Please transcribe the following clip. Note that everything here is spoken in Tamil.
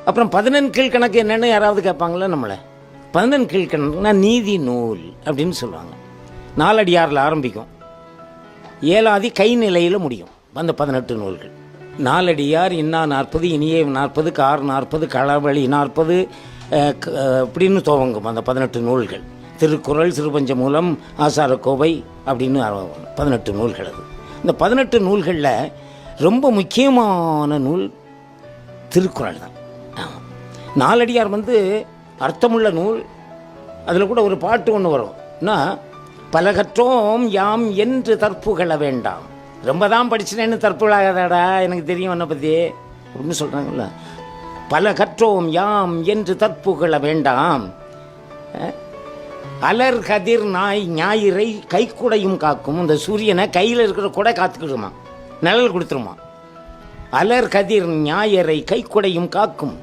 அப்புறம் 11 கீழ்கணக்கு என்னென்னு யாராவது கேட்பாங்களா நம்மளை? 11 கீழ்கணக்குனா நீதி நூல் அப்படின்னு சொல்லுவாங்க. 4 அடியாரில் ஆரம்பிக்கும், 7ஆதி கை நிலையில் முடியும் அந்த 18 நூல்கள். 4 அடியார், இன்னா 40, இனியே 40, கார் 40, களவழி 40 அப்படின்னு துவங்கும் அந்த 18 நூல்கள். திருக்குறள், சிறுபஞ்சமூலம், ஆசாரக்கோவை அப்படின்னு 18 நூல்கள். அது இந்த 18 நூல்களில் ரொம்ப முக்கியமான நூல் திருக்குறள் தான். ஆமாம், 4 அடியார் அர்த்தமுள்ள நூல். அதில் கூட ஒரு பாட்டு ஒன்று வரும்னா, பலகற்றோம் யாம் என்று தற்புகழ வேண்டாம். ரொம்ப தான் படிச்சுனேன்னு தற்புகழாதடா, எனக்கு தெரியும் என்னை பற்றி அப்படின்னு சொல்கிறாங்கல்ல. பல கற்றோம் யாம் என்று தற்புகழ வேண்டாம், அலர் கதிர் நாய் ஞாயிறை கைக்குடையும் காக்கும். இந்த சூரியனை கையில் இருக்கிற குடை காத்துக்கிடுமா, நிழல் கொடுத்துருமா. அலர் கதிர் ஞாயிறை கைக்குடையும் காக்கும்.